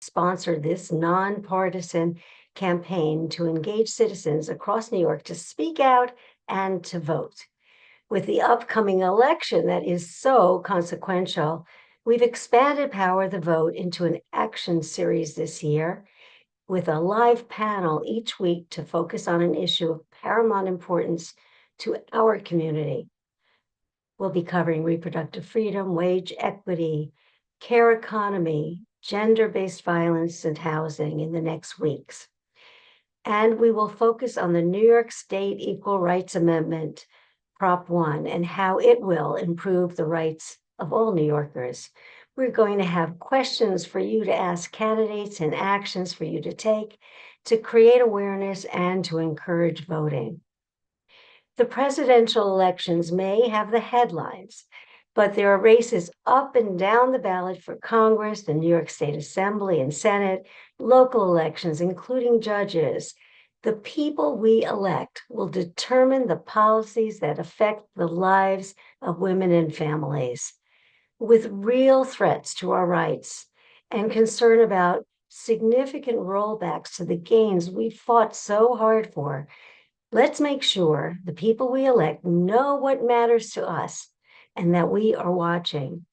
sponsored this nonpartisan campaign to engage citizens across New York to speak out and to vote. With the upcoming election that is so consequential, we've expanded Power the Vote into an action series this year with a live panel each week to focus on an issue of paramount importance to our community. We'll be covering reproductive freedom, wage equity, care economy, gender-based violence, and housing in the next weeks. And we will focus on the New York State Equal Rights Amendment, Prop 1, and how it will improve the rights of all New Yorkers. We're going to have questions for you to ask candidates and actions for you to take to create awareness and to encourage voting. The presidential elections may have the headlines, but there are races up and down the ballot for Congress, the New York State Assembly and Senate, local elections, including judges. The people we elect will determine the policies that affect the lives of women and families. With real threats to our rights and concern about significant rollbacks to the gains we fought so hard for, let's make sure the people we elect know what matters to us and that we are watching.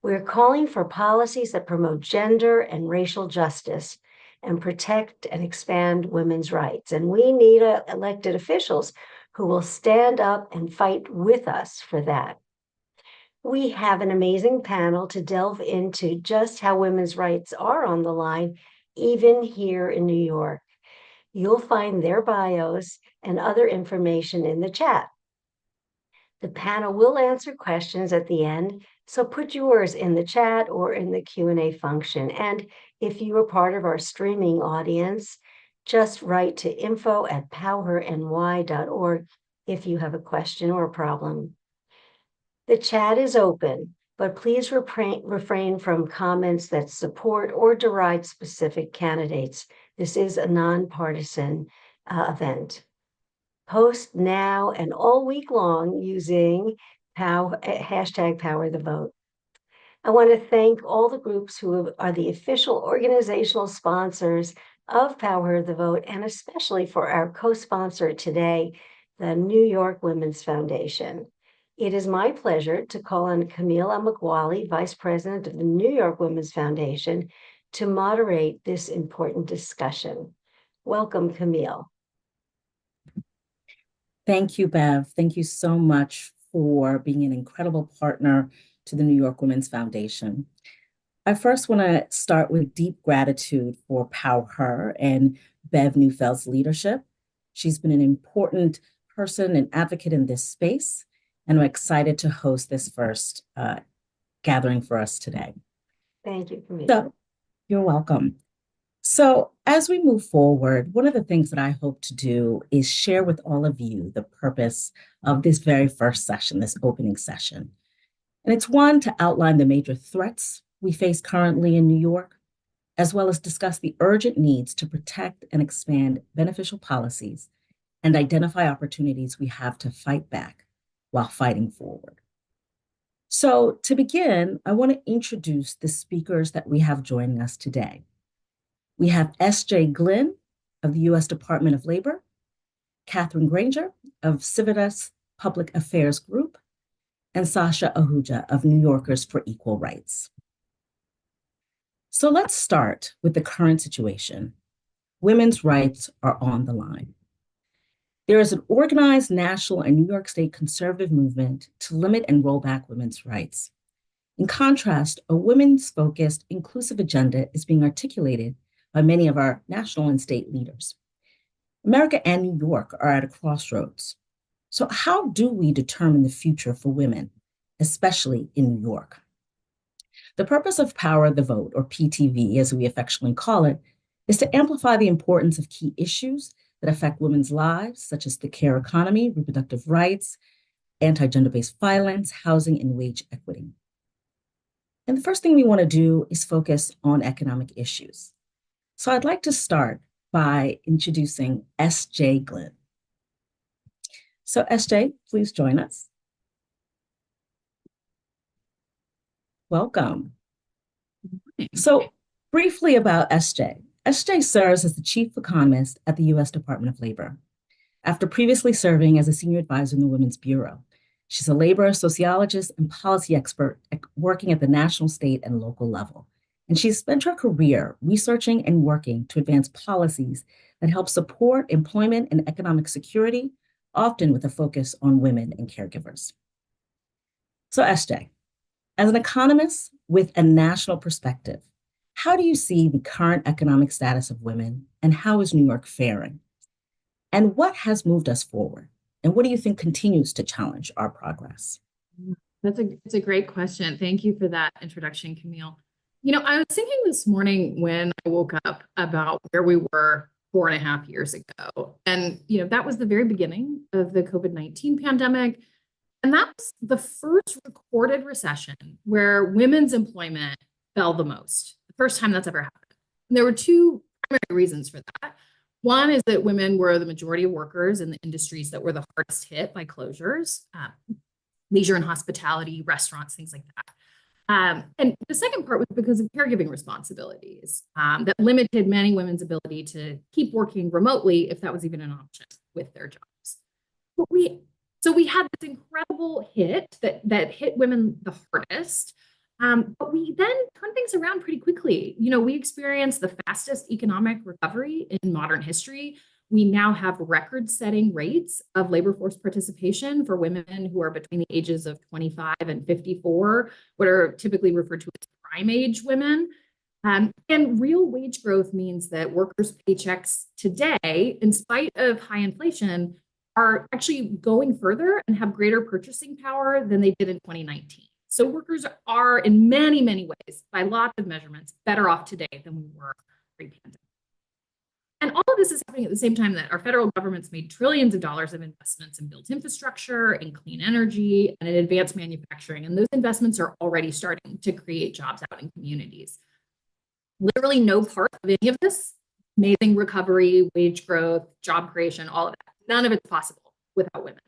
We're calling for policies that promote gender and racial justice and protect and expand women's rights. And we need elected officials who will stand up and fight with us for that. We have an amazing panel to delve into just how women's rights are on the line, even here in New York. You'll find their bios and other information in the chat. The panel will answer questions at the end, so put yours in the chat or in the Q&A function. And if you are part of our streaming audience, just write to info@powherny.org if you have a question or a problem. The chat is open, but please refrain from comments that support or deride specific candidates. This is a nonpartisan event. Post now and all week long using hashtag Power the Vote. I want to thank all the groups who are the official organizational sponsors of PowHer the Vote, and especially for our co-sponsor today, the New York Women's Foundation. It is my pleasure to call on Camille Amakwali, Vice President of the New York Women's Foundation, to moderate this important discussion. Welcome, Camille. Thank you, Bev. Thank you so much for being an incredible partner to the New York Women's Foundation. I first want to start with deep gratitude for PowHer and Bev Neufeld's leadership. She's been an important person and advocate in this space, and I'm excited to host this first gathering for us today. Thank you, Camille. So, you're welcome. So as we move forward, one of the things that I hope to do is share with all of you the purpose of this very first session, this opening session. And it's one, to outline the major threats we face currently in New York, as well as discuss the urgent needs to protect and expand beneficial policies and identify opportunities we have to fight back while fighting forward. So to begin, I want to introduce the speakers that we have joining us today. We have S.J. Glynn of the U.S. Department of Labor, Catherine Granger of Civitas Public Affairs Group, and Sasha Ahuja of New Yorkers for Equal Rights. So let's start with the current situation. Women's rights are on the line. There is an organized national and New York State conservative movement to limit and roll back women's rights. In contrast, a women's-focused, inclusive agenda is being articulated by many of our national and state leaders. America and New York are at a crossroads. So how do we determine the future for women, especially in New York? The purpose of Power the Vote, or PTV, as we affectionately call it, is to amplify the importance of key issues that affect women's lives, such as the care economy, reproductive rights, anti-gender-based violence, housing, and wage equity. And the first thing we want to do is focus on economic issues. So I'd like to start by introducing S.J. Glynn. So S.J., please join us. Welcome. So Briefly about SJ. SJ serves as the chief economist at the US Department of Labor, after previously serving as a senior advisor in the Women's Bureau. She's a labor sociologist and policy expert working at the national, state, and local level. And she's spent her career researching and working to advance policies that help support employment and economic security, often with a focus on women and caregivers. So, SJ, as an economist with a national perspective, how do you see the current economic status of women, and how is New York faring? And what has moved us forward? And what do you think continues to challenge our progress? It's a great question. Thank you for that introduction, Camille. You know, I was thinking this morning when I woke up about where we were 4.5 years ago. And, you know, that was the very beginning of the COVID-19 pandemic. And that was the first recorded recession where women's employment fell the most, the first time that's ever happened. And there were two primary reasons for that. One is that women were the majority of workers in the industries that were the hardest hit by closures, leisure and hospitality, restaurants, things like that. And the second part was because of caregiving responsibilities that limited many women's ability to keep working remotely, if that was even an option with their jobs. So we had this incredible hit that hit women the hardest. But we then turned things around pretty quickly. You know, we experienced the fastest economic recovery in modern history. We now have record-setting rates of labor force participation for women who are between the ages of 25 and 54, what are typically referred to as prime age women. And real wage growth means that workers' paychecks today, in spite of high inflation, are actually going further and have greater purchasing power than they did in 2019. So workers are, in many, many ways, by lots of measurements, better off today than we were pre-pandemic. And all of this is happening at the same time that our federal government's made trillions of dollars of investments in built infrastructure, in clean energy, and in advanced manufacturing. And those investments are already starting to create jobs out in communities. Literally no part of any of this, amazing recovery, wage growth, job creation, all of that, none of it's possible without women.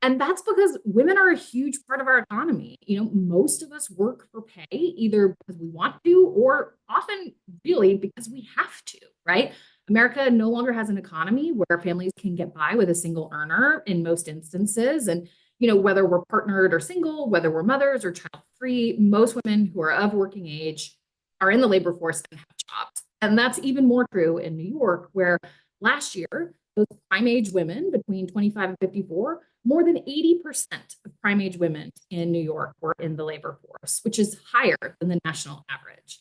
And that's because women are a huge part of our economy. You know, most of us work for pay, either because we want to, or often really because we have to, right? America no longer has an economy where families can get by with a single earner in most instances. And, you know, whether we're partnered or single, whether we're mothers or child-free, most women who are of working age are in the labor force and have jobs. And that's even more true in New York, where last year, those prime age women between 25 and 54, more than 80% of prime age women in New York were in the labor force, which is higher than the national average.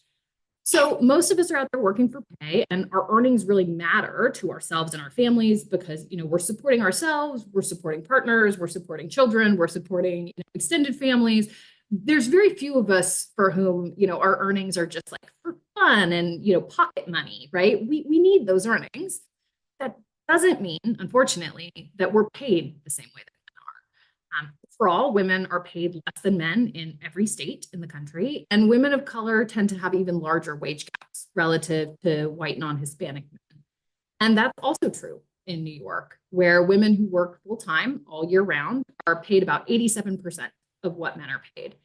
So most of us are out there working for pay, and our earnings really matter to ourselves and our families because, you know, we're supporting ourselves, we're supporting partners, we're supporting children, we're supporting, you know, extended families. There's very few of us for whom, you know, our earnings are just like for fun and, you know, pocket money, right? We need those earnings. That doesn't mean, unfortunately, that we're paid the same way that men are. For all, women are paid less than men in every state in the country, and women of color tend to have even larger wage gaps relative to white non-Hispanic men. And that's also true in New York, where women who work full-time all year round are paid about 87% of what men are paid.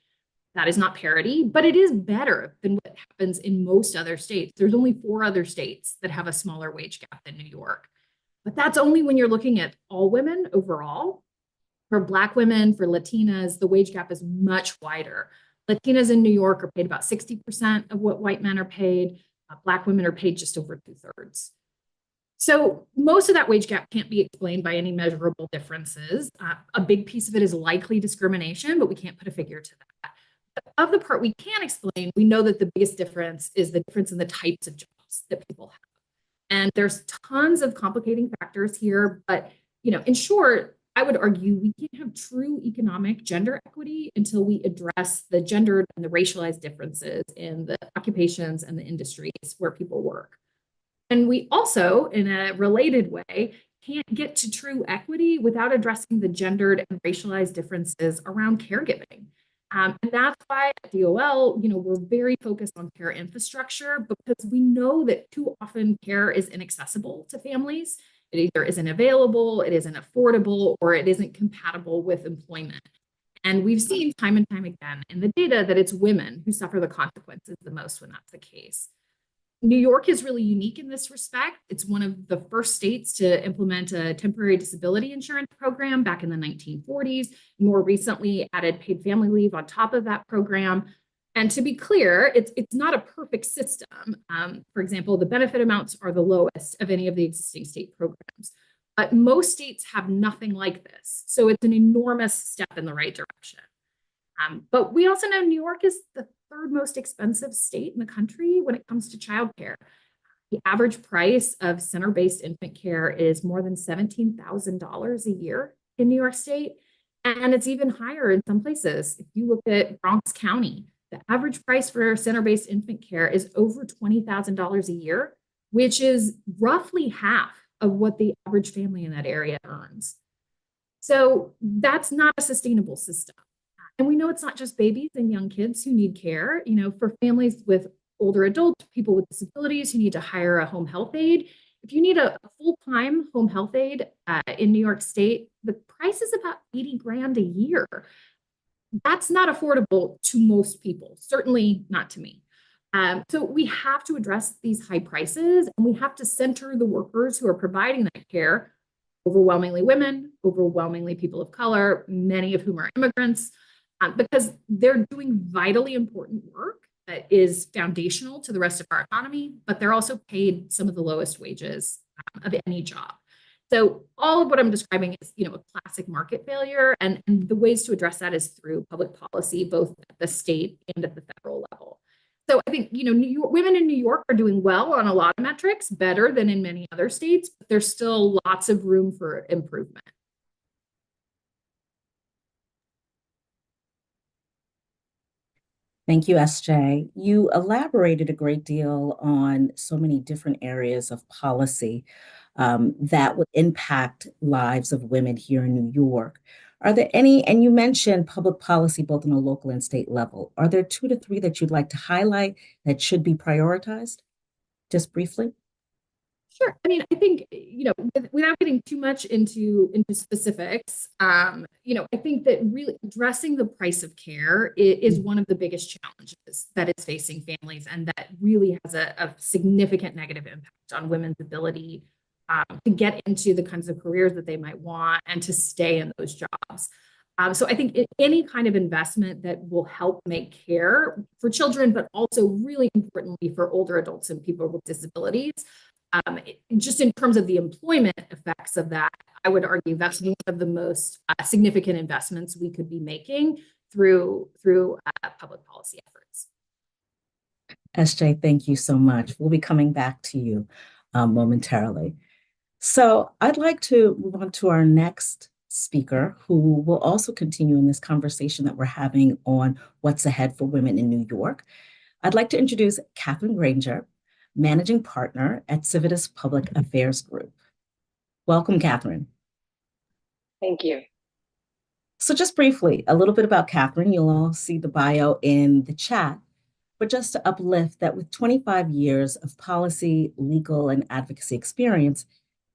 That is not parity, but it is better than what happens in most other states. There's only 4 other states that have a smaller wage gap than New York. But that's only when you're looking at all women overall. For Black women, for Latinas, the wage gap is much wider. Latinas in New York are paid about 60% of what white men are paid. Black women are paid just over 2/3. So most of that wage gap can't be explained by any measurable differences. A big piece of it is likely discrimination, but we can't put a figure to that. But of the part we can explain, we know that the biggest difference is the difference in the types of jobs that people have. And there's tons of complicating factors here, but, you know, in short, I would argue we can't have true economic gender equity until we address the gendered and the racialized differences in the occupations and the industries where people work. And we also, in a related way, can't get to true equity without addressing the gendered and racialized differences around caregiving. And that's why at DOL, you know, we're very focused on care infrastructure because we know that too often care is inaccessible to families. It either isn't available, it isn't affordable, or it isn't compatible with employment. And we've seen time and time again in the data that it's women who suffer the consequences the most when that's the case. New York is really unique in this respect. It's one of the first states to implement a temporary disability insurance program back in the 1940s. More recently, added paid family leave on top of that program. And to be clear, it's not a perfect system. For example, the benefit amounts are the lowest of any of the existing state programs. But most states have nothing like this. So it's an enormous step in the right direction. But we also know New York is the third most expensive state in the country when it comes to childcare. The average price of center-based infant care is more than $17,000 a year in New York State. And it's even higher in some places. If you look at Bronx County, the average price for center-based infant care is over $20,000 a year, which is roughly half of what the average family in that area earns. So that's not a sustainable system. And we know it's not just babies and young kids who need care. For families with older adults, people with disabilities who need to hire a home health aide. If you need a full-time home health aide in New York State, the price is about 80 grand a year. That's not affordable to most people, certainly not to me. So we have to address these high prices, and we have to center the workers who are providing that care, overwhelmingly women, overwhelmingly people of color, many of whom are immigrants, because they're doing vitally important work that is foundational to the rest of our economy, but they're also paid some of the lowest wages of any job. So all of what I'm describing is, a classic market failure, and the ways to address that is through public policy, both at the state and at the federal level. So I think, New York, women in New York are doing well on a lot of metrics, better than in many other states, but there's still lots of room for improvement. Thank you, SJ. You elaborated a great deal on so many different areas of policy that would impact lives of women here in New York. Are there any, and you mentioned public policy both on a local and state level. Are there 2 to 3 that you'd like to highlight that should be prioritized? Just briefly. Sure. I mean, I think, without getting too much into specifics, I think that really addressing the price of care is one of the biggest challenges that is facing families, and that really has a significant negative impact on women's ability to get into the kinds of careers that they might want and to stay in those jobs. So I think any kind of investment that will help make care for children, but also really importantly for older adults and people with disabilities, just in terms of the employment effects of that, I would argue that's one of the most significant investments we could be making through public policy efforts. SJ, thank you so much. We'll be coming back to you momentarily. So I'd like to move on to our next speaker, who will also continue in this conversation that we're having on what's ahead for women in New York. I'd like to introduce Catherine Granger, Managing Partner at Civitas Public Affairs Group. Welcome, Catherine. Thank you. So just briefly, a little bit about Catherine. You'll all see the bio in the chat, but just to uplift that with 25 years of policy, legal, and advocacy experience,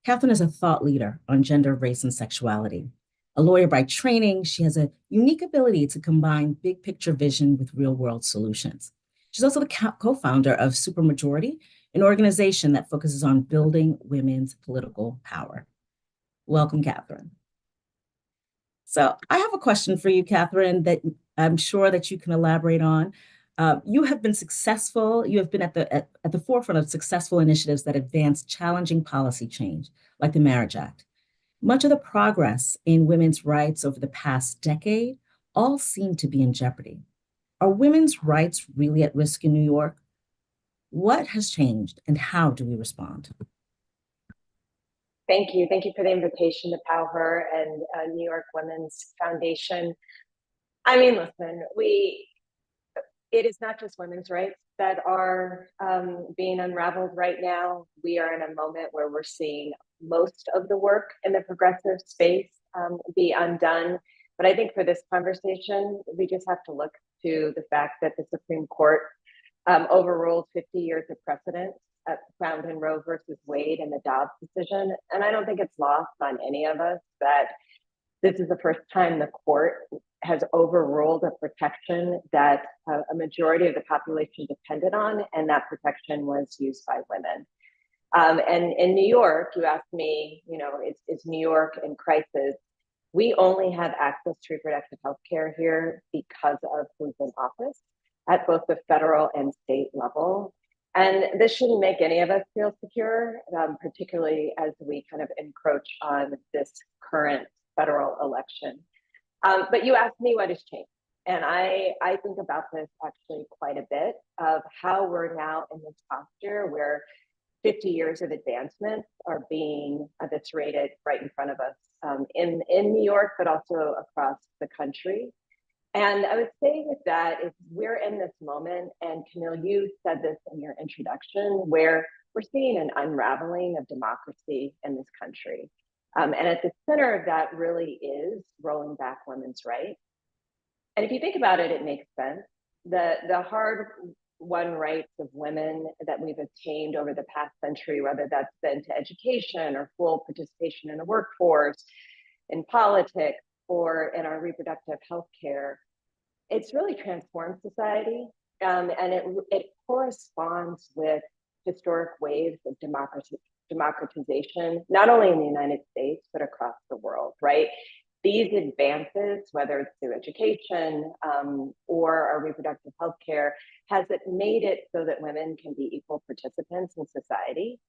Catherine is a thought leader on gender, race, and sexuality. A lawyer by training, she has a unique ability to combine big picture vision with real world solutions. She's also the co-founder of Supermajority, an organization that focuses on building women's political power. Welcome, Catherine. So I have a question for you, Catherine, that I'm sure that you can elaborate on. You have been successful. You have been at the forefront of successful initiatives that advance challenging policy change, like the Marriage Act. Much of the progress in women's rights over the past decade all seem to be in jeopardy. Are women's rights really at risk in New York? What has changed, and how do we respond? Thank you. Thank you for the invitation to PowHer and New York Women's Foundation. I mean, listen, it is not just women's rights that are being unraveled right now. We are in a moment where we're seeing most of the work in the progressive space be undone. But I think for this conversation, we just have to look to the fact that the Supreme Court overruled 50 years of precedent found in Roe versus Wade and the Dobbs decision. And I don't think it's lost on any of us that this is the first time the court has overruled a protection that a majority of the population depended on, and that protection was used by women. And in New York, you asked me, is New York in crisis? We only have access to reproductive health care here because of who's in office at both the federal and state level. And this shouldn't make any of us feel secure, particularly as we kind of encroach on this current federal election. But you asked me what has changed. And I think about this actually quite a bit of how we're now in this posture where 50 years of advancements are being eviscerated right in front of us in New York, but also across the country. And I would say with that is we're in this moment, and Camille, you said this in your introduction, where we're seeing an unraveling of democracy in this country. And at the center of that really is rolling back women's rights. And if you think about it, it makes sense. The hard-won rights of women that we've attained over the past century, whether that's been to education or full participation in the workforce, in politics, or in our reproductive health care, it's really transformed society. And it corresponds with historic waves of democratization, not only in the United States, but across the world, right? These advances, whether it's through education or our reproductive health care, has it made it so that women can be equal participants in society.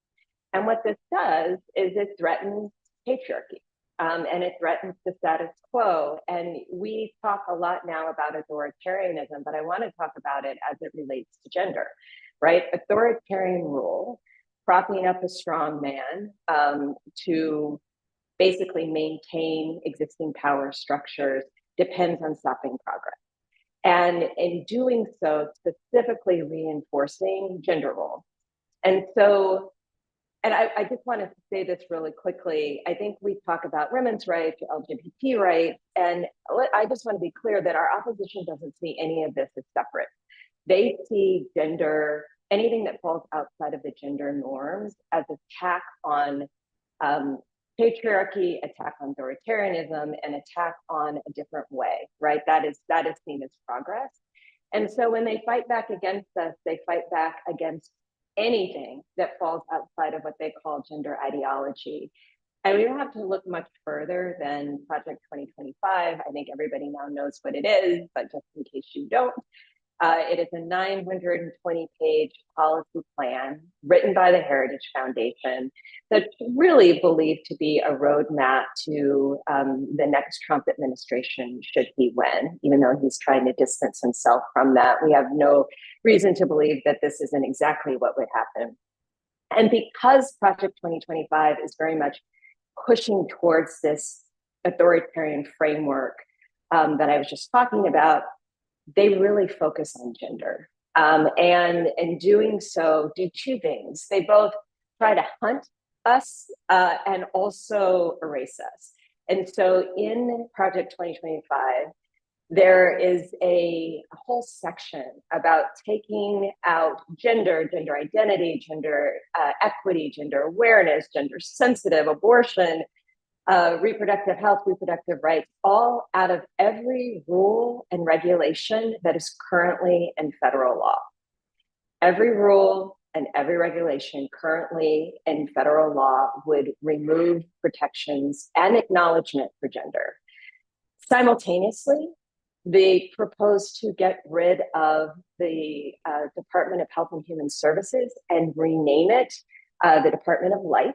And what this does is it threatens patriarchy. And it threatens the status quo. And we talk a lot now about authoritarianism, but I want to talk about it as it relates to gender, right? Authoritarian rule, propping up a strong man to basically maintain existing power structures, depends on stopping progress. And in doing so, specifically reinforcing gender roles. And so, and I just want to say this really quickly. I think we talk about women's rights, LGBT rights, and I just want to be clear that our opposition doesn't see any of this as separate. They see gender, anything that falls outside of the gender norms, as an attack on patriarchy, attack on authoritarianism, and attack on a different way, right? That is seen as progress. And so when they fight back against us, they fight back against anything that falls outside of what they call gender ideology. And we don't have to look much further than Project 2025. I think everybody now knows what it is, but just in case you don't, it is a 920-page policy plan written by the Heritage Foundation that's really believed to be a roadmap to the next Trump administration, should he win, even though he's trying to distance himself from that. We have no reason to believe that this isn't exactly what would happen. And because Project 2025 is very much pushing towards this authoritarian framework that I was just talking about, they really focus on gender. And in doing so, do two things. They both try to hunt us and also erase us. And so in Project 2025, there is a whole section about taking out gender identity, gender equity, gender awareness, gender sensitive, abortion, reproductive health, reproductive rights, all out of every rule and regulation that is currently in federal law. Every rule and every regulation currently in federal law would remove protections and acknowledgement for gender. Simultaneously, they propose to get rid of the Department of Health and Human Services and rename it the Department of Life.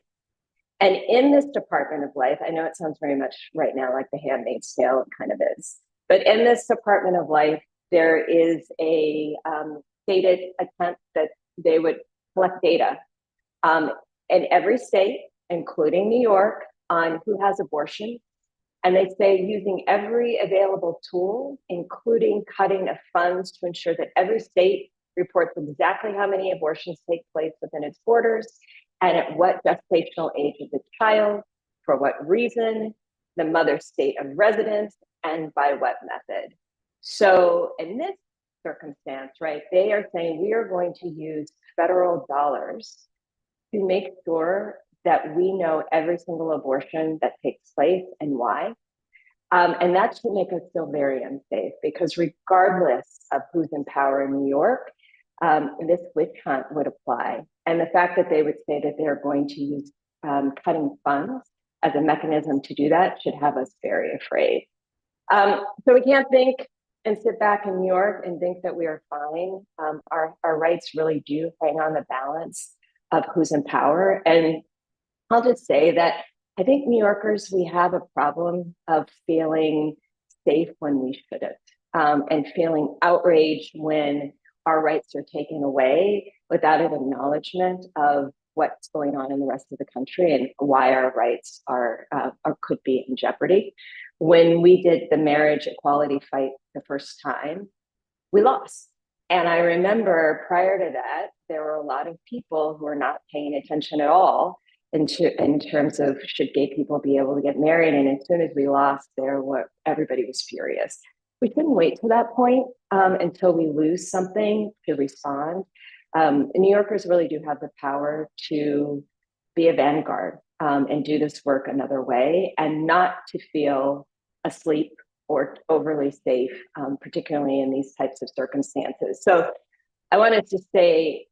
And in this Department of Life, I know it sounds very much right now like the Handmaid's Tale, it kind of is, but in this Department of Life, there is a stated attempt that they would collect data in every state, including New York, on who has abortion. And they say using every available tool, including cutting of funds to ensure that every state reports exactly how many abortions take place within its borders, and at what gestational age of the child, for what reason, the mother's state of residence, and by what method. So in this circumstance, right, they are saying we are going to use federal dollars to make sure that we know every single abortion that takes place and why. And that should make us feel very unsafe, because regardless of who's in power in New York, this witch hunt would apply. And the fact that they would say that they're going to use cutting funds as a mechanism to do that should have us very afraid. So we can't think and sit back in New York and think that we are fine. Our rights really do hang on the balance of who's in power. And I'll just say that I think New Yorkers, we have a problem of feeling safe when we shouldn't, and feeling outraged when our rights are taken away without an acknowledgement of what's going on in the rest of the country and why our rights are could be in jeopardy. When we did the marriage equality fight the first time, we lost. And I remember prior to that, there were a lot of people who were not paying attention at all in terms of should gay people be able to get married. And as soon as we lost, everybody was furious. We couldn't wait to that point until we lose something to respond. New Yorkers really do have the power to be a vanguard and do this work another way, and not to feel asleep or overly safe, particularly in these types of circumstances. So I wanted to say,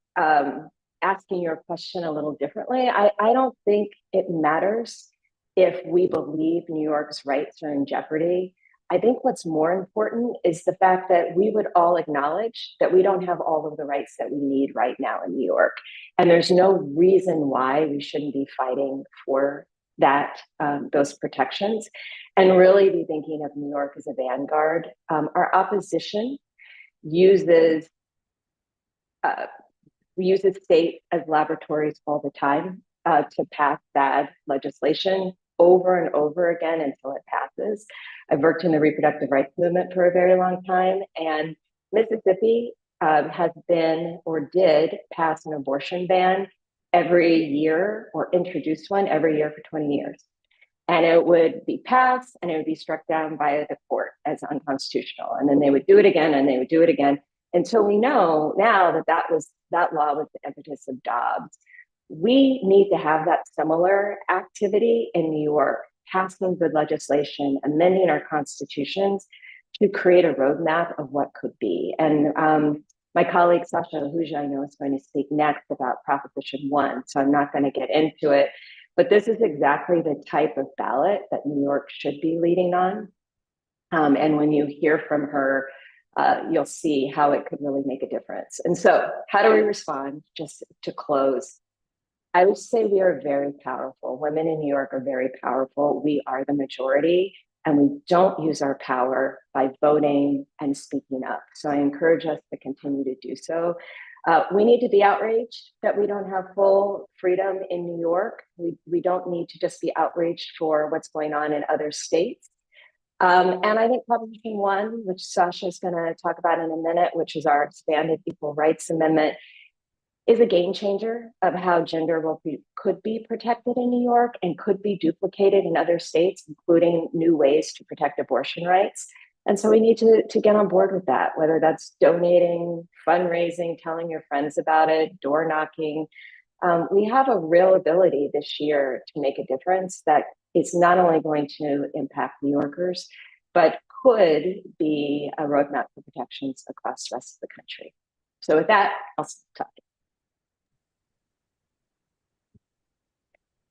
asking your question a little differently, I don't think it matters if we believe New York's rights are in jeopardy. I think what's more important is the fact that we would all acknowledge that we don't have all of the rights that we need right now in New York. And there's no reason why we shouldn't be fighting for that, those protections, and really be thinking of New York as a vanguard. Our opposition uses states as laboratories all the time to pass bad legislation over and over again until it passes. I've worked in the reproductive rights movement for a very long time, and Mississippi has been or did pass an abortion ban every year, or introduce one every year for 20 years. And it would be passed and it would be struck down by the court as unconstitutional. And then they would do it again and they would do it again, until we know now that that law was the impetus of Dobbs. We need to have that similar activity in New York, passing good legislation, amending our constitutions to create a roadmap of what could be. And my colleague Sasha Ahuja, I know, is going to speak next about Proposition 1, so I'm not going to get into it. But this is exactly the type of ballot that New York should be leading on. And when you hear from her, you'll see how it could really make a difference. And so how do we respond? Just to close, I would say we are very powerful. Women in New York are very powerful. We are the majority, and we don't use our power by voting and speaking up. So I encourage us to continue to do so. We need to be outraged that we don't have full freedom in New York. We don't need to just be outraged for what's going on in other states. And I think Proposition 1, which Sasha is going to talk about in a minute, which is our expanded Equal Rights Amendment, is a game changer of how gender could be protected in New York and could be duplicated in other states, including new ways to protect abortion rights. And so we need to get on board with that, whether that's donating, fundraising, telling your friends about it, door knocking. We have a real ability this year to make a difference that is not only going to impact New Yorkers, but could be a roadmap for protections across the rest of the country. So with that, I'll stop.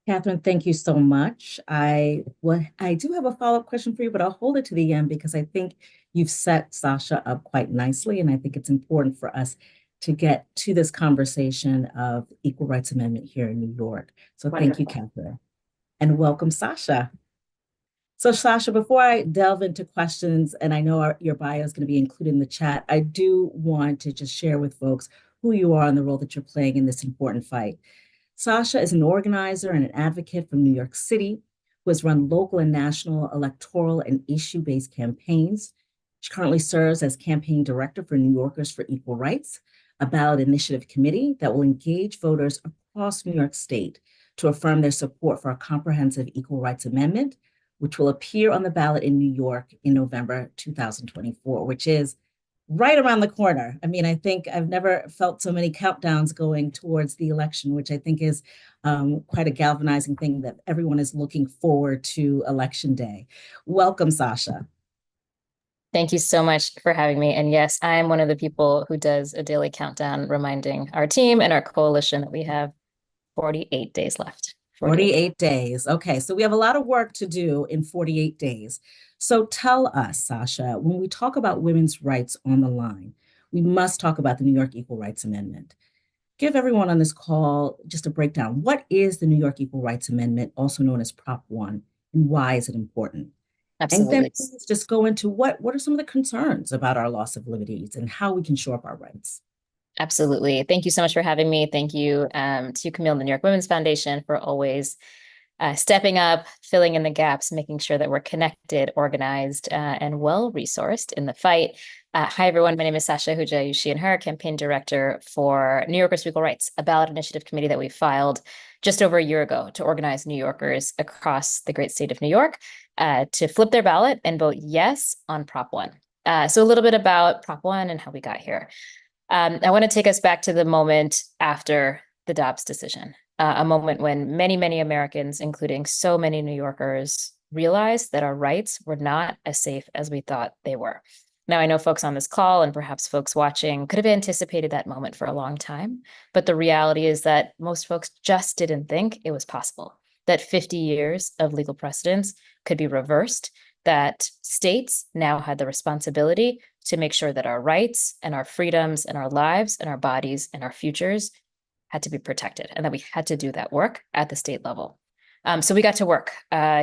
Catherine, thank you so much. I do have a follow-up question for you, but I'll hold it to the end because I think you've set Sasha up quite nicely, and I think it's important for us to get to this conversation of Equal Rights Amendment here in New York. So Thank you, Catherine. And welcome, Sasha. So Sasha, before I delve into questions, and I know your bio is going to be included in the chat, I do want to just share with folks who you are and the role that you're playing in this important fight. Sasha is an organizer and an advocate from New York City who has run local and national electoral and issue-based campaigns. She currently serves as campaign director for New Yorkers for Equal Rights, a ballot initiative committee that will engage voters across New York State to affirm their support for a comprehensive Equal Rights Amendment, which will appear on the ballot in New York in November 2024, which is right around the corner. I mean, I think I've never felt so many countdowns going towards the election, which I think is quite a galvanizing thing that everyone is looking forward to Election Day. Welcome, Sasha. Thank you so much for having me. And yes, I'm one of the people who does a daily countdown, reminding our team and our coalition that we have 48 days left. 48 days. Okay, so we have a lot of work to do in 48 days. So tell us, Sasha, when we talk about women's rights on the line, we must talk about the New York Equal Rights Amendment. Give everyone on this call just a breakdown. What is the New York Equal Rights Amendment, also known as Prop 1, and why is it important? Absolutely. And then please just go into what are some of the concerns about our loss of liberties and how we can shore up our rights. Absolutely. Thank you so much for having me. Thank you to Camille and the New York Women's Foundation for always stepping up, filling in the gaps, making sure that we're connected, organized, and well-resourced in the fight. Hi, everyone. My name is Sasha Huja, she and her, campaign director for New Yorkers for Equal Rights, a ballot initiative committee that we filed just over a year ago to organize New Yorkers across the great state of New York to flip their ballot and vote yes on Prop 1. So a little bit about Prop 1 and how we got here. I want to take us back to the moment after the Dobbs decision, a moment when many, many Americans, including so many New Yorkers, realized that our rights were not as safe as we thought they were. Now, I know folks on this call and perhaps folks watching could have anticipated that moment for a long time, but the reality is that most folks just didn't think it was possible, that 50 years of legal precedents could be reversed, that states now had the responsibility to make sure that our rights and our freedoms and our lives and our bodies and our futures had to be protected, and that we had to do that work at the state level. So we got to work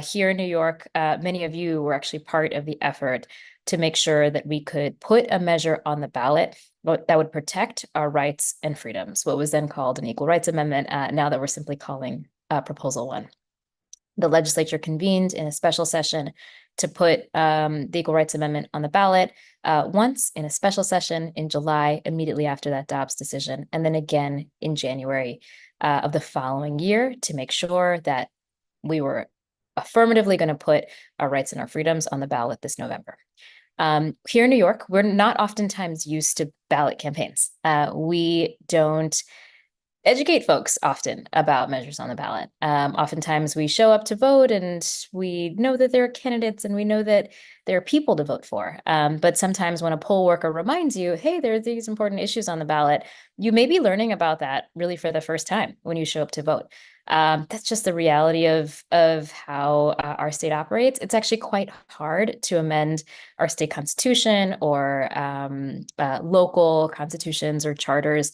here in New York. Many of you were actually part of the effort to make sure that we could put a measure on the ballot that would protect our rights and freedoms, what was then called an Equal Rights Amendment, now that we're simply calling Proposal 1. The legislature convened in a special session to put the Equal Rights Amendment on the ballot once in a special session in July, immediately after that Dobbs decision, and then again in January of the following year to make sure that we were affirmatively going to put our rights and our freedoms on the ballot this November. Here in New York, we're not oftentimes used to ballot campaigns. We don't educate folks often about measures on the ballot. Oftentimes we show up to vote and we know that there are candidates and we know that there are people to vote for. But sometimes when a poll worker reminds you, hey, there are these important issues on the ballot, you may be learning about that really for the first time when you show up to vote. That's just the reality of how our state operates. It's actually quite hard to amend our state constitution or local constitutions or charters.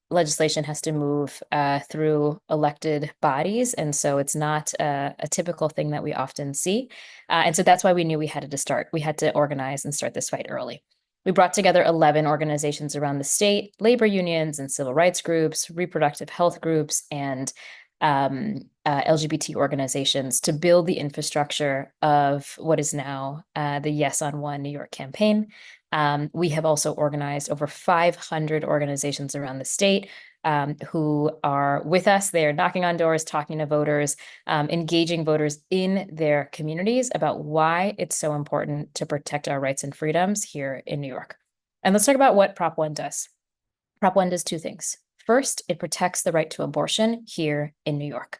Legislation has to move through elected bodies. And so it's not a typical thing that we often see. And so that's why we knew we had to start. We had to organize and start this fight early. We brought together 11 organizations around the state, labor unions and civil rights groups, reproductive health groups, and LGBT organizations to build the infrastructure of what is now the Yes on One New York campaign. We have also organized over 500 organizations around the state who are with us. They are knocking on doors, talking to voters, engaging voters in their communities about why it's so important to protect our rights and freedoms here in New York. And let's talk about what Prop 1 does. Prop 1 does two things. First, it protects the right to abortion here in New York.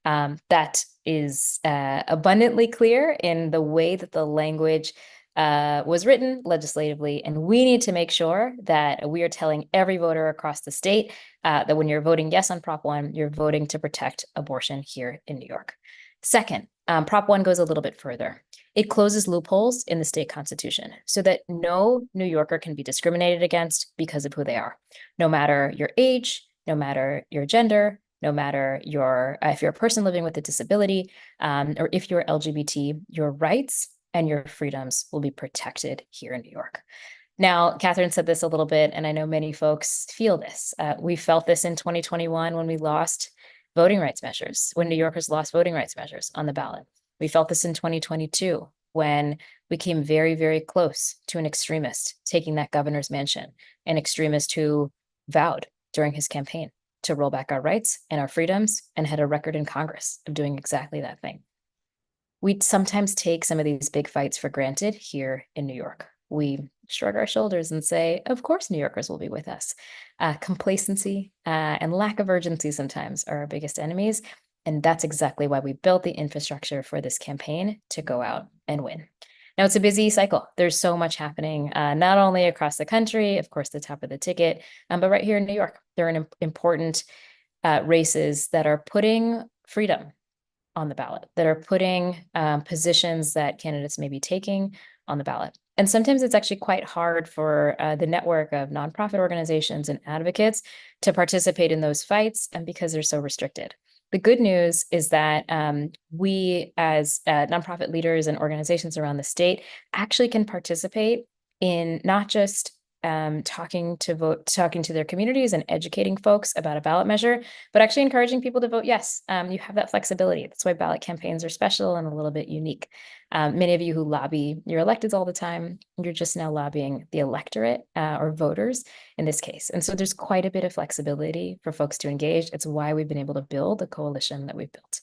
That is abundantly clear in the way that the language was written legislatively, and we need to make sure that we are telling every voter across the state that when you're voting yes on Prop 1, you're voting to protect abortion here in New York. Second, Prop 1 goes a little bit further. It closes loopholes in the state constitution so that no New Yorker can be discriminated against because of who they are, no matter your age, no matter your gender, no matter if you're a person living with a disability, or if you're LGBT, your rights and your freedoms will be protected here in New York. Now, Catherine said this a little bit, and I know many folks feel this. We felt this in 2021 when we lost voting rights measures, when New Yorkers lost voting rights measures on the ballot. We felt this in 2022 when we came very, very close to an extremist taking that governor's mansion, an extremist who vowed during his campaign to roll back our rights and our freedoms and had a record in Congress of doing exactly that thing. We sometimes take some of these big fights for granted here in New York. we shrug our shoulders and say, of course, New Yorkers will be with us. Complacency and lack of urgency sometimes are our biggest enemies. And that's exactly why we built the infrastructure for this campaign to go out and win. Now, it's a busy cycle. There's so much happening, not only across the country, of course, the top of the ticket, but right here in New York. There are important races that are putting freedom on the ballot, that are putting positions that candidates may be taking on the ballot. And sometimes it's actually quite hard for the network of nonprofit organizations and advocates to participate in those fights, and because they're so restricted. The good news is that we, as nonprofit leaders and organizations around the state, actually can participate in not just talking to their communities and educating folks about a ballot measure, but actually encouraging people to vote yes. You have that flexibility. That's why ballot campaigns are special and a little bit unique. Many of you who lobby your electeds all the time, you're just now lobbying the electorate or voters in this case. And so there's quite a bit of flexibility for folks to engage. It's why we've been able to build the coalition that we've built.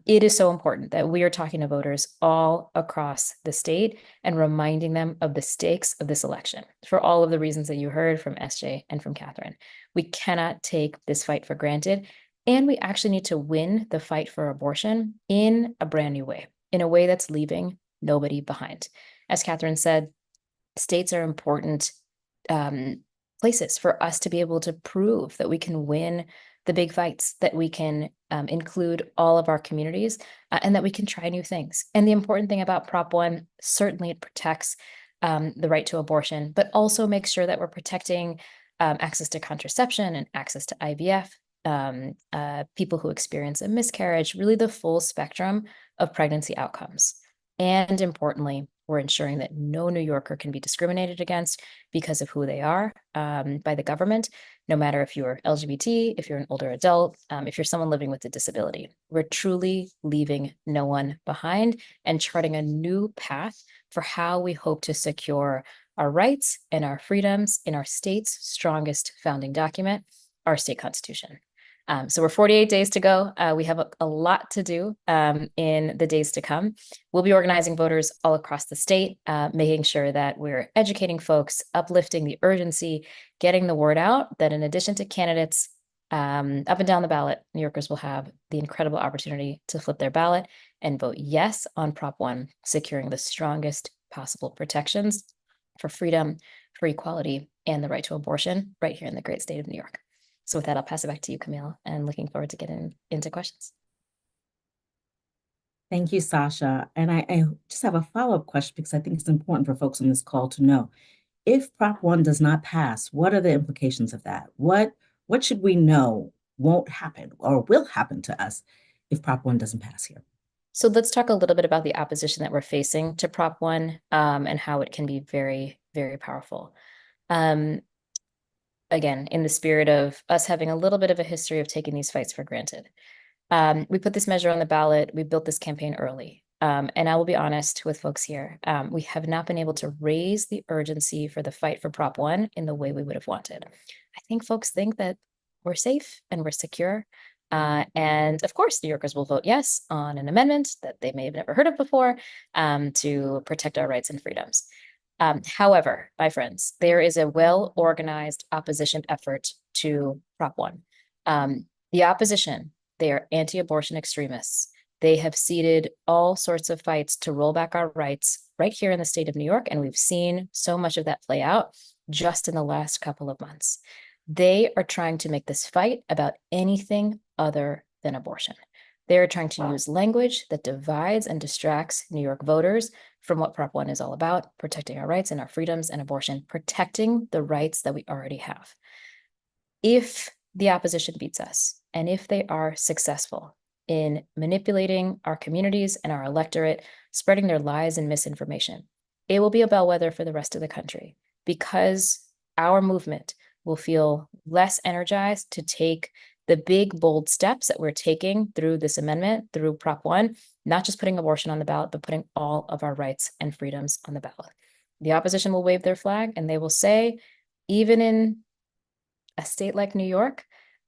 It is so important that we are talking to voters all across the state and reminding them of the stakes of this election for all of the reasons that you heard from SJ and from Catherine. We cannot take this fight for granted, and we actually need to win the fight for abortion in a brand new way, in a way that's leaving nobody behind. As Catherine said, states are important places for us to be able to prove that we can win the big fights, that we can include all of our communities, and that we can try new things. And the important thing about Prop 1, certainly it protects the right to abortion, but also makes sure that we're protecting access to contraception and access to IVF, people who experience a miscarriage, really the full spectrum of pregnancy outcomes. And importantly, we're ensuring that no New Yorker can be discriminated against because of who they are by the government, no matter if you're LGBT, if you're an older adult, if you're someone living with a disability. We're truly leaving no one behind and charting a new path for how we hope to secure our rights and our freedoms in our state's strongest founding document, our state constitution. So we're 48 days to go. We have a lot to do in the days to come. We'll be organizing voters all across the state, making sure that we're educating folks, uplifting the urgency, getting the word out that in addition to candidates up and down the ballot, New Yorkers will have the incredible opportunity to flip their ballot and vote yes on Prop 1, securing the strongest possible protections for freedom, for equality, and the right to abortion right here in the great state of New York. So with that, I'll pass it back to you, Camille, and looking forward to getting into questions. Thank you, Sasha. And I just have a follow-up question because I think it's important for folks on this call to know. If Prop 1 does not pass, what are the implications of that? What should we know won't happen or will happen to us if Prop 1 doesn't pass here? So let's talk a little bit about the opposition that we're facing to Prop 1 and how it can be very, very powerful. Again, in the spirit of us having a little bit of a history of taking these fights for granted. We put this measure on the ballot. We built this campaign early. And I will be honest with folks here. We have not been able to raise the urgency for the fight for Prop 1 in the way we would have wanted. I think folks think that we're safe and we're secure. And of course, New Yorkers will vote yes on an amendment that they may have never heard of before to protect our rights and freedoms. However, my friends, there is a well-organized opposition effort to Prop 1. The opposition, they are anti-abortion extremists. They have seeded all sorts of fights to roll back our rights right here in the state of New York, and we've seen so much of that play out just in the last couple of months. They are trying to make this fight about anything other than abortion. They're trying to use language that divides and distracts New York voters from what Prop 1 is all about, protecting our rights and our freedoms and abortion, protecting the rights that we already have. If the opposition beats us, and if they are successful in manipulating our communities and our electorate, spreading their lies and misinformation, it will be a bellwether for the rest of the country because our movement will feel less energized to take the big, bold steps that we're taking through this amendment, through Prop 1, not just putting abortion on the ballot, but putting all of our rights and freedoms on the ballot. The opposition will wave their flag and they will say, even in a state like New York,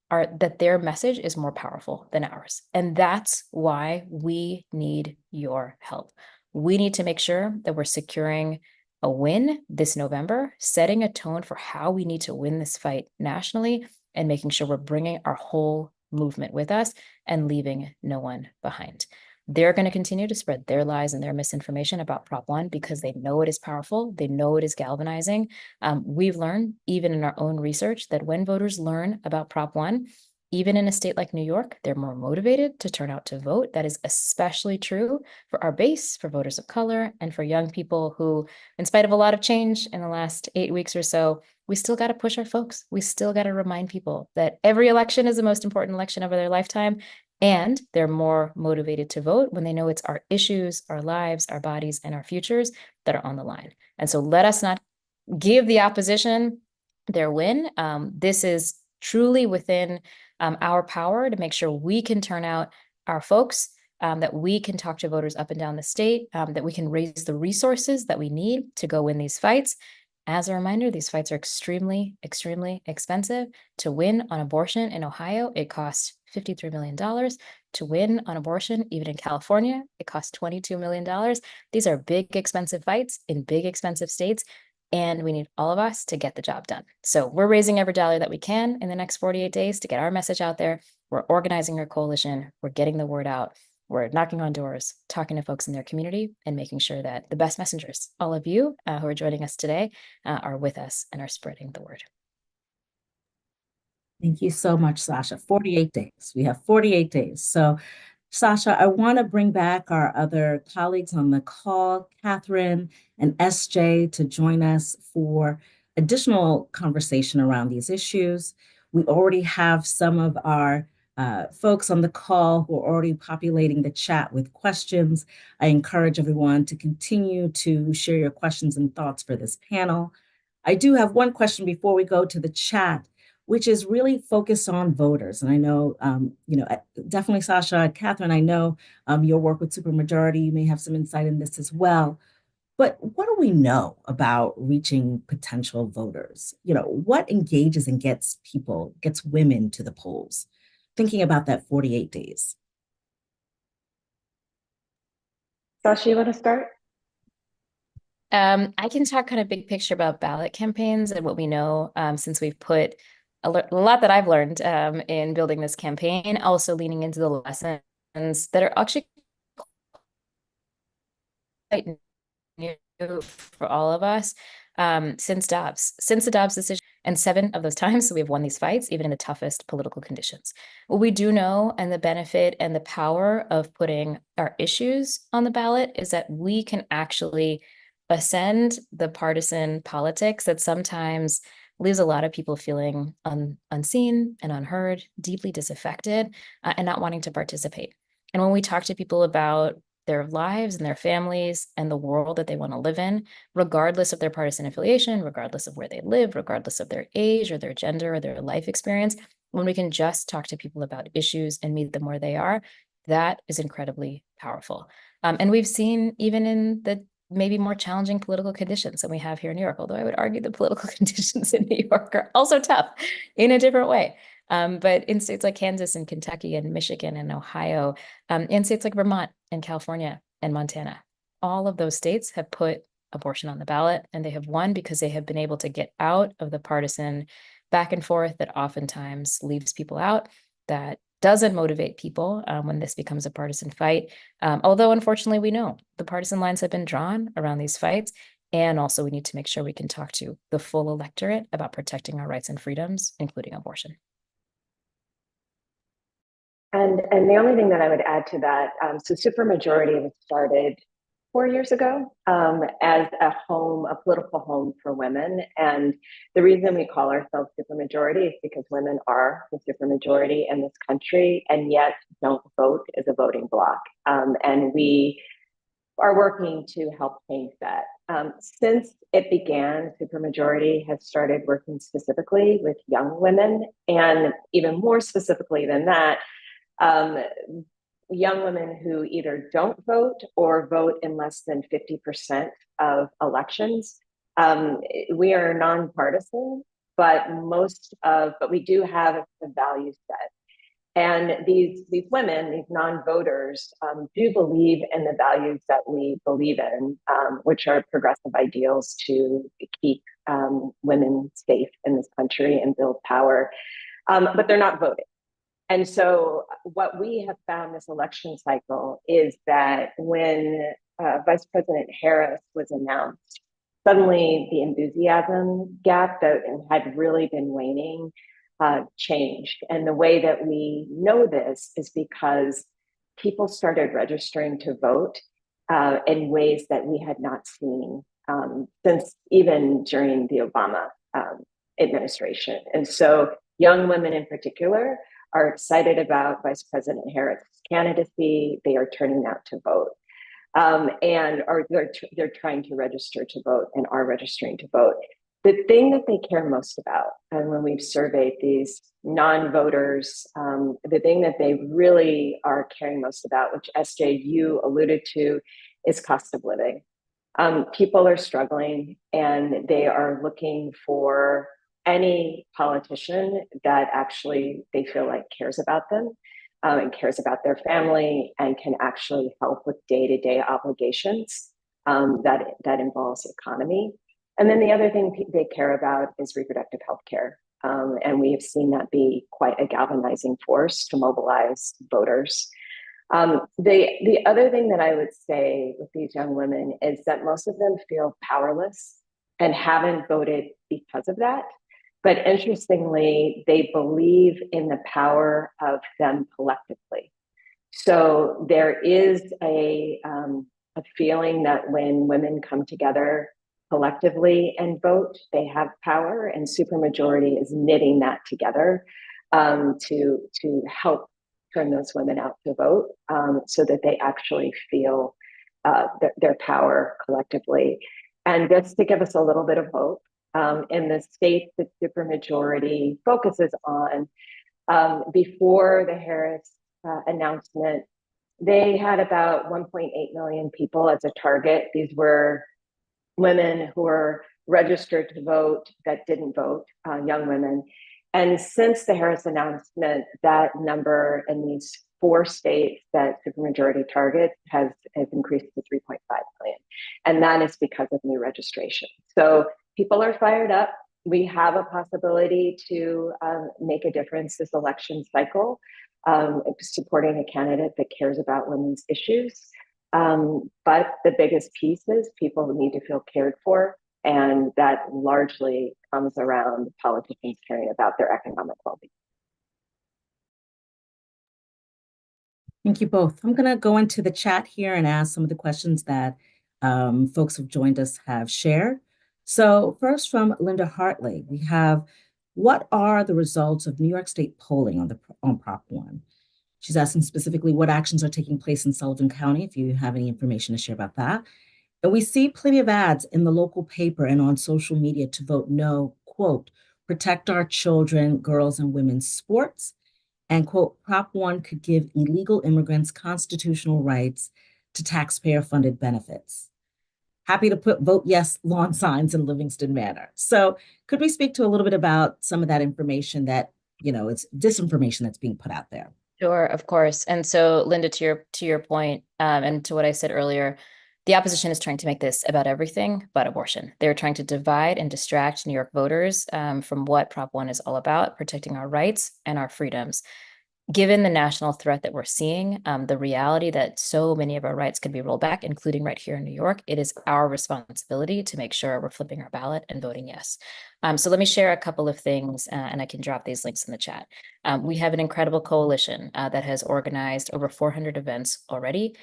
that their message is more powerful than ours. And that's why we need your help. We need to make sure that we're securing a win this November, setting a tone for how we need to win this fight nationally, and making sure we're bringing our whole movement with us and leaving no one behind. They're going to continue to spread their lies and their misinformation about Prop 1 because they know it is powerful. They know it is galvanizing. We've learned, even in our own research, that when voters learn about Prop 1, even in a state like New York, they're more motivated to turn out to vote. That is especially true for our base, for voters of color, and for young people who, in spite of a lot of change in the last 8 weeks or so, we still got to push our folks. We still got to remind people that every election is the most important election of their lifetime. And they're more motivated to vote when they know it's our issues, our lives, our bodies, and our futures that are on the line. And so let us not give the opposition their win. This is truly within our power to make sure we can turn out our folks, that we can talk to voters up and down the state, that we can raise the resources that we need to go win these fights. As a reminder, these fights are extremely, extremely expensive. To win on abortion in Ohio, it costs $53 million. To win on abortion, even in California, it costs $22 million. These are big, expensive fights in big, expensive states, and we need all of us to get the job done. So we're raising every dollar that we can in the next 48 days to get our message out there. We're organizing our coalition. We're getting the word out. We're knocking on doors, talking to folks in their community, and making sure that the best messengers, all of you who are joining us today, are with us and are spreading the word. Thank you so much, Sasha. 48 days. We have 48 days. So, Sasha, I want to bring back our other colleagues on the call, Catherine and SJ, to join us for additional conversation around these issues. We already have some of our folks on the call who are already populating the chat with questions. I encourage everyone to continue to share your questions and thoughts for this panel. I do have one question before we go to the chat, which is really focused on voters. And I know, definitely Sasha, Catherine, I know your work with Supermajority, you may have some insight in this as well. But what do we know about reaching potential voters? What engages and gets women to the polls? Thinking about that 48 days. Sasha, you want to start? I can talk kind of big picture about ballot campaigns and what we know, since we've put a lot that I've learned in building this campaign, also leaning into the lessons that are actually quite new for all of us since the Dobbs decision. And 7 of those times, so we have won these fights, even in the toughest political conditions. What we do know, and the benefit and the power of putting our issues on the ballot, is that we can actually ascend the partisan politics that sometimes leaves a lot of people feeling unseen and unheard, deeply disaffected, and not wanting to participate. And when we talk to people about their lives and their families and the world that they want to live in, regardless of their partisan affiliation, regardless of where they live, regardless of their age or their gender or their life experience, when we can just talk to people about issues and meet them where they are, that is incredibly powerful. And we've seen, even in the maybe more challenging political conditions than we have here in New York, although I would argue the political conditions in New York are also tough in a different way. But in states like Kansas and Kentucky and Michigan and Ohio, in states like Vermont and California and Montana, all of those states have put abortion on the ballot, and they have won because they have been able to get out of the partisan back and forth that oftentimes leaves people out, that doesn't motivate people when this becomes a partisan fight. Although, unfortunately, we know the partisan lines have been drawn around these fights. And also, we need to make sure we can talk to the full electorate about protecting our rights and freedoms, including abortion. And the only thing that I would add to that, so Supermajority was started 4 years ago as a political home for women. And the reason we call ourselves Supermajority is because women are the supermajority in this country and yet don't vote as a voting bloc. And we are working to help change that. Since it began, Supermajority has started working specifically with young women, and even more specifically than that, young women who either don't vote or vote in less than 50% of elections. We are nonpartisan, but we do have a value set. And these women, these non-voters, do believe in the values that we believe in, which are progressive ideals to keep women safe in this country and build power. But they're not voting. And so what we have found this election cycle is that when Vice President Harris was announced, suddenly the enthusiasm gap that had really been waning changed. And the way that we know this is because people started registering to vote in ways that we had not seen since even during the Obama administration. And so young women in particular are excited about Vice President Harris' candidacy. They are turning out to vote. And they're trying to register to vote and are registering to vote. The thing that they care most about, and when we've surveyed these non-voters, the thing that they really are caring most about, which SJ, you alluded to, is cost of living. People are struggling and they are looking for any politician that actually they feel like cares about them and cares about their family and can actually help with day-to-day obligations that involves economy. And then the other thing they care about is reproductive health care. And we have seen that be quite a galvanizing force to mobilize voters. The other thing that I would say with these young women is that most of them feel powerless and haven't voted because of that. But interestingly, they believe in the power of them collectively. So there is a feeling that when women come together collectively and vote, they have power, and supermajority is knitting that together to help turn those women out to vote so that they actually feel their power collectively. And just to give us a little bit of hope, in the states that supermajority focuses on, before the Harris announcement, they had about 1.8 million people as a target. These were women who were registered to vote that didn't vote, young women. And since the Harris announcement, that number in these 4 states that supermajority targets has increased to 3.5 million. And that is because of new registration. So people are fired up. We have a possibility to make a difference this election cycle, supporting a candidate that cares about women's issues. But the biggest piece is people who need to feel cared for. And that largely comes around politicians caring about their economic well-being. Thank you both. I'm going to go into the chat here and ask some of the questions that folks who've joined us have shared. So first from Linda Hartley, we have, what are the results of New York State polling on Prop 1? She's asking specifically what actions are taking place in Sullivan County, if you have any information to share about that. And we see plenty of ads in the local paper and on social media to vote no, quote, protect our children, girls, and women's sports, and quote, Prop 1 could give illegal immigrants constitutional rights to taxpayer-funded benefits. Happy to put vote yes lawn signs in Livingston Manor. So could we speak to a little bit about some of that information that, it's disinformation that's being put out there? Sure, of course. And so, Linda, to your point, and to what I said earlier, the opposition is trying to make this about everything but abortion. They're trying to divide and distract New York voters from what Prop 1 is all about, protecting our rights and our freedoms. Given the national threat that we're seeing, the reality that so many of our rights could be rolled back, including right here in New York, it is our responsibility to make sure we're flipping our ballot and voting yes. So let me share a couple of things, and I can drop these links in the chat. We have an incredible coalition that has organized over 400 events already.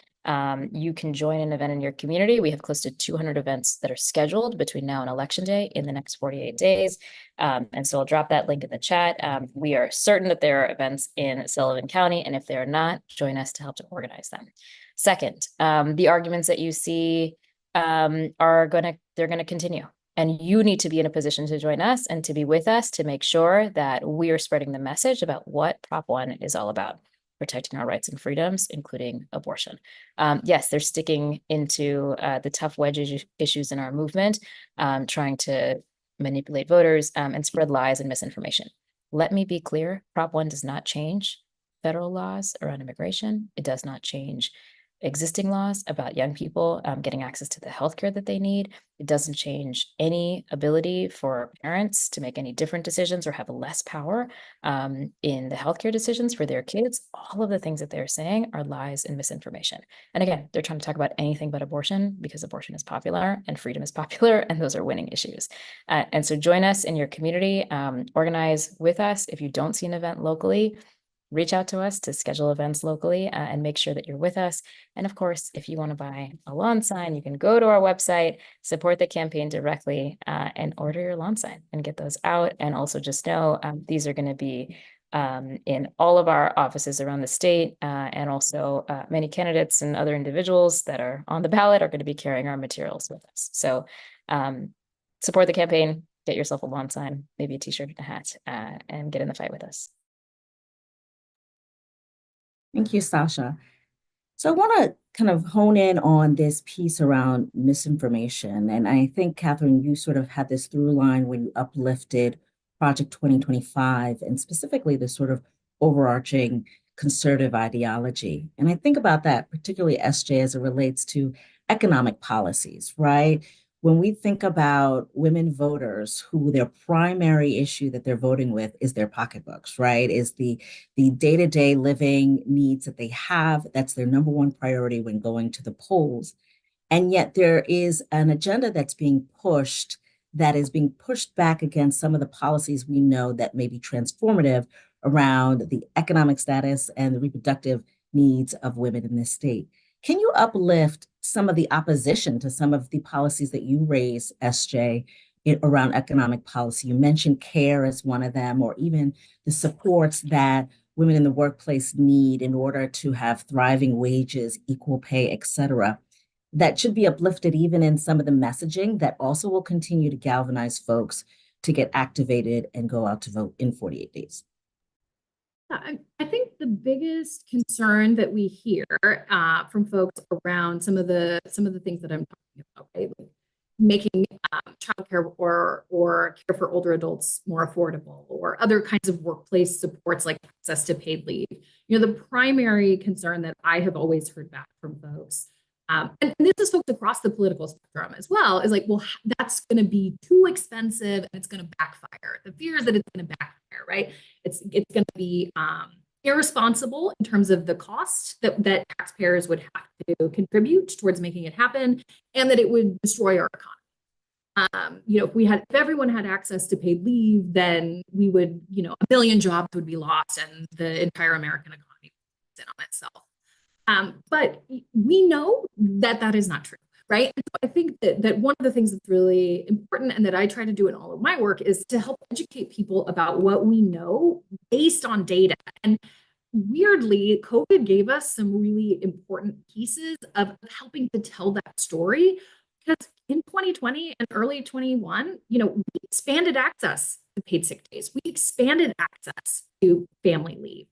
You can join an event in your community. We have close to 200 events that are scheduled between now and Election Day in the next 48 days. And so I'll drop that link in the chat. We are certain that there are events in Sullivan County, and if they are not, join us to help to organize them. Second, the arguments that you see they're gonna continue. And you need to be in a position to join us and to be with us to make sure that we are spreading the message about what Prop 1 is all about, protecting our rights and freedoms, including abortion. Yes, they're sticking into the tough wedge issues in our movement, trying to manipulate voters and spread lies and misinformation. Let me be clear, Prop 1 does not change federal laws around immigration. It does not change existing laws about young people getting access to the healthcare that they need. It doesn't change any ability for parents to make any different decisions or have less power in the healthcare decisions for their kids. All of the things that they're saying are lies and misinformation. And again, they're trying to talk about anything but abortion because abortion is popular and freedom is popular, and those are winning issues. And so join us in your community, organize with us. If you don't see an event locally, reach out to us to schedule events locally and make sure that you're with us. And of course, if you want to buy a lawn sign, you can go to our website, support the campaign directly, and order your lawn sign and get those out. And also just know these are going to be in all of our offices around the state, and also many candidates and other individuals that are on the ballot are going to be carrying our materials with us. So support the campaign, get yourself a lawn sign, maybe a t-shirt and a hat, and get in the fight with us. Thank you, Sasha. So I want to kind of hone in on this piece around misinformation. And I think, Catherine, you sort of had this through line when you uplifted Project 2025 and specifically the sort of overarching conservative ideology. And I think about that, particularly SJ, as it relates to economic policies, right? When we think about women voters who their primary issue that they're voting with is their pocketbooks, right? Is the day-to-day living needs that they have. That's their number one priority when going to the polls. And yet there is an agenda that's being pushed that is being pushed back against some of the policies we know that may be transformative around the economic status and the reproductive needs of women in this state. Can you uplift some of the opposition to some of the policies that you raise, SJ, around economic policy? You mentioned care as one of them, or even the supports that women in the workplace need in order to have thriving wages, equal pay, et cetera. That should be uplifted even in some of the messaging that also will continue to galvanize folks to get activated and go out to vote in 48 days. I think the biggest concern that we hear from folks around some of the things that I'm talking about, right? Like making childcare or care for older adults more affordable, or other kinds of workplace supports like access to paid leave. You know, the primary concern that I have always heard back from folks, and this is folks across the political spectrum as well, is like, well, that's going to be too expensive and it's going to backfire. The fear is that it's going to backfire, right? It's going to be irresponsible in terms of the cost that taxpayers would have to contribute towards making it happen, and that it would destroy our economy. You know, if everyone had access to paid leave, then we would, you know, 1 million jobs would be lost and the entire American economy would sit on itself. But we know that that is not true, right? And so I think that one of the things that's really important, and that I try to do in all of my work, is to help educate people about what we know based on data. And weirdly, COVID gave us some really important pieces of helping to tell that story. Because in 2020 and early 21, you know, we expanded access to paid sick days. We expanded access to family leave,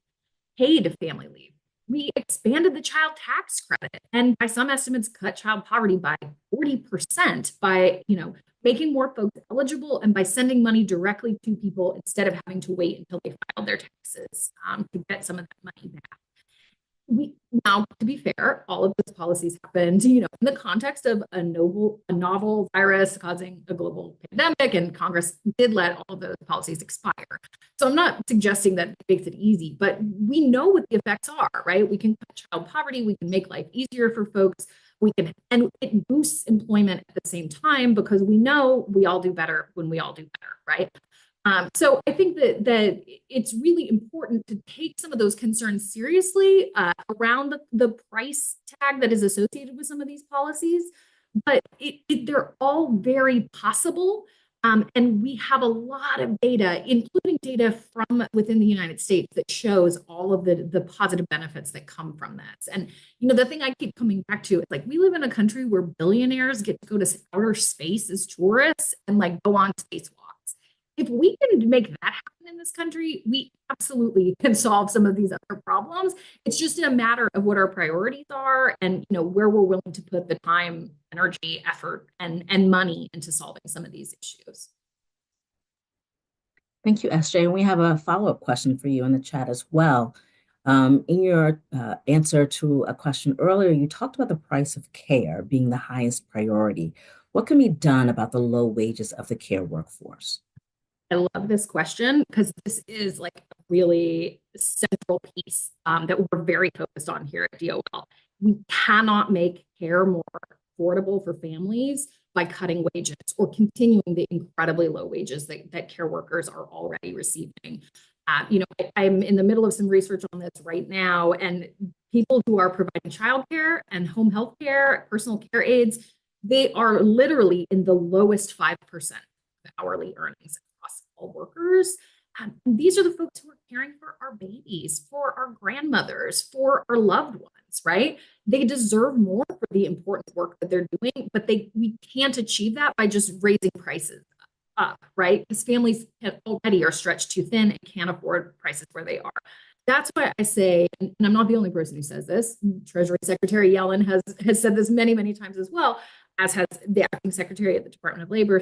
paid family leave. We expanded the child tax credit, and by some estimates, cut child poverty by 40% by, you know, making more folks eligible and by sending money directly to people instead of having to wait until they filed their taxes to get some of that money back. Now, to be fair, all of those policies happened, you know, in the context of a novel virus causing a global pandemic, and Congress did let all of those policies expire. So I'm not suggesting that it makes it easy, but we know what the effects are, right? We can cut child poverty, we can make life easier for folks, and it boosts employment at the same time, because we know we all do better when we all do better, right? So I think that it's really important to take some of those concerns seriously around the price tag that is associated with some of these policies, but they're all very possible. And we have a lot of data, including data from within the United States, that shows all of the positive benefits that come from this. And, you know, the thing I keep coming back to is, like, we live in a country where billionaires get to go to outer space as tourists and, like, go on spacewalks. If we can make that happen in this country, we absolutely can solve some of these other problems. It's just a matter of what our priorities are, and, you know, where we're willing to put the time, energy, effort, and money into solving some of these issues. Thank you, SJ. And we have a follow-up question for you in the chat as well. In your answer to a question earlier, you talked about the price of care being the highest priority. What can be done about the low wages of the care workforce? I love this question because this is like a really central piece that we're very focused on here at DOL. We cannot make care more affordable for families by cutting wages or continuing the incredibly low wages that care workers are already receiving. I'm in the middle of some research on this right now, and people who are providing childcare and home health care, personal care aides, they are literally in the lowest 5% of hourly earnings across all workers. And these are the folks who are caring for our babies, for our grandmothers, for our loved ones, right? They deserve more for the important work that they're doing, but we can't achieve that by just raising prices up, right? Because families already are stretched too thin and can't afford prices where they are. That's why I say, and I'm not the only person who says this, Treasury Secretary Yellen has said this many, many times as well, as has the acting secretary at the Department of Labor,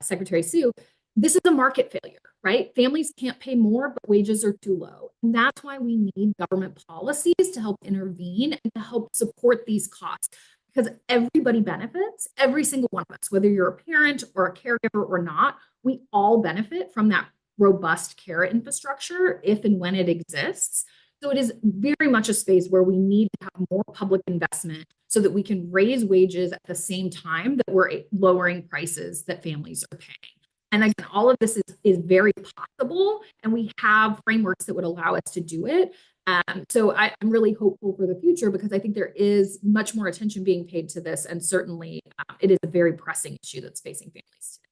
Secretary Sue. This is a market failure, right? Families can't pay more, but wages are too low. And that's why we need government policies to help intervene and to help support these costs. Because everybody benefits, every single one of us, whether you're a parent or a caregiver or not, we all benefit from that robust care infrastructure if and when it exists. So it is very much a space where we need to have more public investment so that we can raise wages at the same time that we're lowering prices that families are paying. And again, all of this is very possible, and we have frameworks that would allow us to do it. So I'm really hopeful for the future because I think there is much more attention being paid to this, and certainly it is a very pressing issue that's facing families today.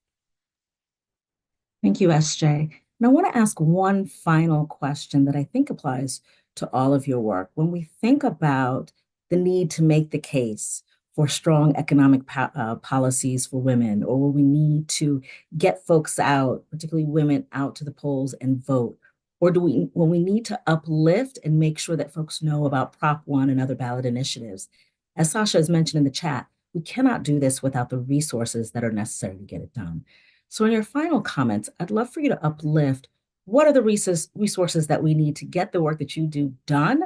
Thank you, SJ. And I want to ask one final question that I think applies to all of your work. When we think about the need to make the case for strong economic policies for women, or when we need to get folks out, particularly women, out to the polls and vote, or when we need to uplift and make sure that folks know about Prop 1 and other ballot initiatives. As Sasha has mentioned in the chat, we cannot do this without the resources that are necessary to get it done. So in your final comments, I'd love for you to uplift what are the resources that we need to get the work that you do done,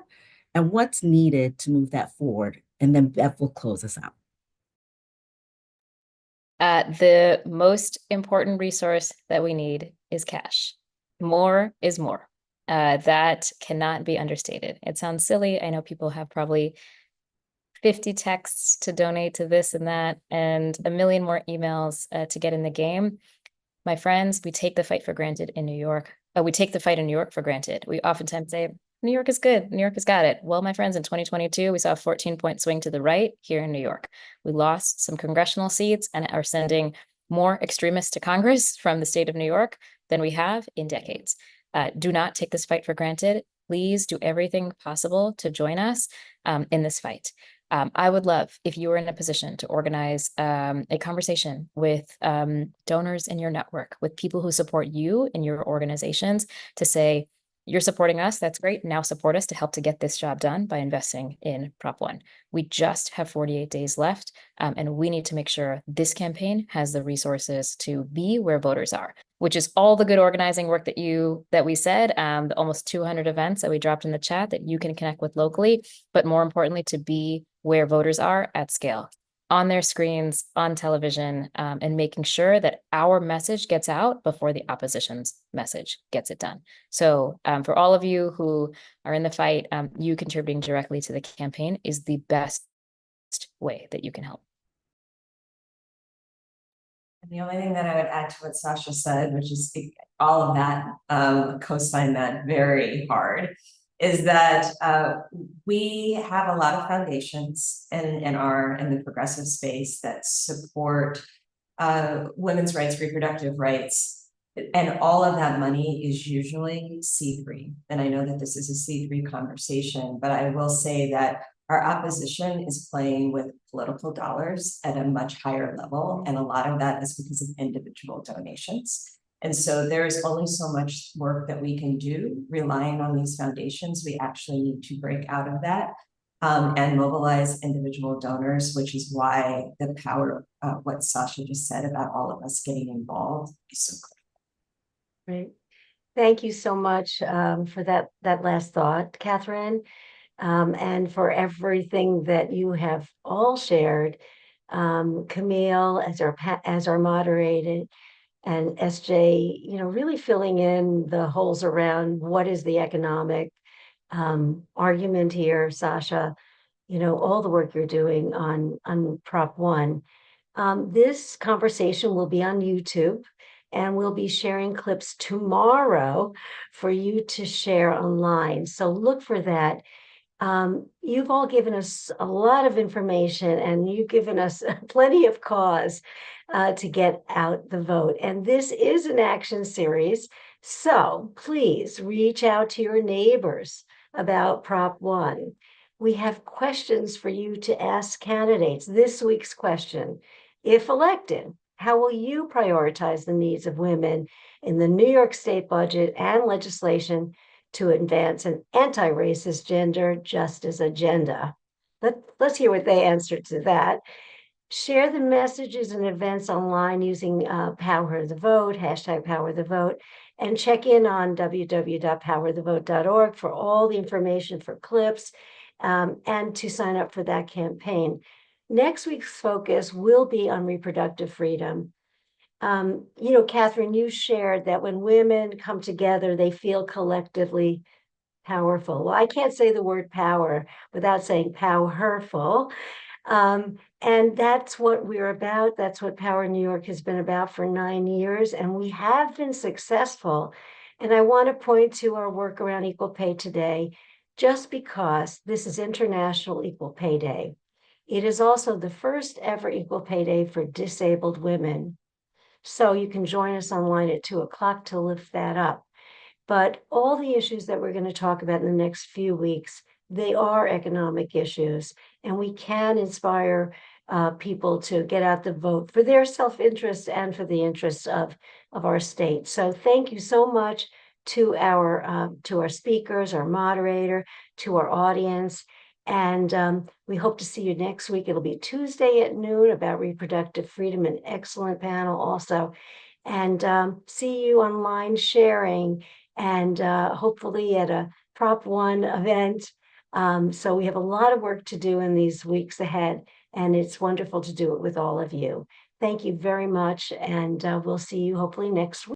and what's needed to move that forward. And then Bev will close us out. The most important resource that we need is cash. More is more. That cannot be understated. It sounds silly. I know people have probably 50 texts to donate to this and that, and a million more emails to get in the game. My friends, we take the fight for granted in New York. We take the fight in New York for granted. We oftentimes say, New York is good. New York has got it. Well, my friends, in 2022, we saw a 14-point swing to the right here in New York. We lost some congressional seats and are sending more extremists to Congress from the state of New York than we have in decades. Do not take this fight for granted. Please do everything possible to join us in this fight. I would love if you were in a position to organize a conversation with donors in your network, with people who support you in your organizations, to say, you're supporting us, that's great. Now support us to help to get this job done by investing in Prop 1. We just have 48 days left, and we need to make sure this campaign has the resources to be where voters are, which is all the good organizing work that we said, the almost 200 events that we dropped in the chat that you can connect with locally, but more importantly, to be where voters are at scale, on their screens, on television, and making sure that our message gets out before the opposition's message gets it done. So for all of you who are in the fight, you contributing directly to the campaign is the best way that you can help. And the only thing that I would add to what Sasha said, which is all of that, co-sign that very hard, is that we have a lot of foundations in the progressive space that support women's rights, reproductive rights, and all of that money is usually C3. And I know that this is a C3 conversation, but I will say that our opposition is playing with political dollars at a much higher level, and a lot of that is because of individual donations. And so there is only so much work that we can do relying on these foundations. We actually need to break out of that and mobilize individual donors, which is why the power of what Sasha just said about all of us getting involved is so clear. Right. Thank you so much for that last thought, Catherine, and for everything that you have all shared. Camille as our moderator, and SJ, really filling in the holes around what is the economic argument here, Sasha, all the work you're doing on Prop 1. This conversation will be on YouTube, and we'll be sharing clips tomorrow for you to share online. So look for that. You've all given us a lot of information, and you've given us plenty of cause to get out the vote. And this is an action series, so please reach out to your neighbors about Prop 1. We have questions for you to ask candidates. This week's question: if elected, how will you prioritize the needs of women in the New York State budget and legislation to advance an anti-racist gender justice agenda? Let's hear what they answered to that. Share the messages and events online using PowHer the Vote, hashtag PowHer the Vote, and check in on www.powherthevote.org for all the information for clips and to sign up for that campaign. Next week's focus will be on reproductive freedom. Catherine, you shared that when women come together, they feel collectively powerful. Well, I can't say the word power without saying PowHerful. And that's what we're about. That's what PowHer New York has been about for 9 years, and we have been successful. And I want to point to our work around equal pay today, just because this is International Equal Pay Day. It is also the first ever equal pay day for disabled women. So you can join us online at 2:00 to lift that up. But all the issues that we're going to talk about in the next few weeks, they are economic issues, and we can inspire people to get out the vote for their self-interest and for the interests of our state. So thank you so much to our speakers, our moderator, to our audience. And we hope to see you next week. It'll be Tuesday at noon about reproductive freedom, an excellent panel also. And see you online sharing and hopefully at a Prop 1 event. So we have a lot of work to do in these weeks ahead, and it's wonderful to do it with all of you. Thank you very much, and we'll see you hopefully next week.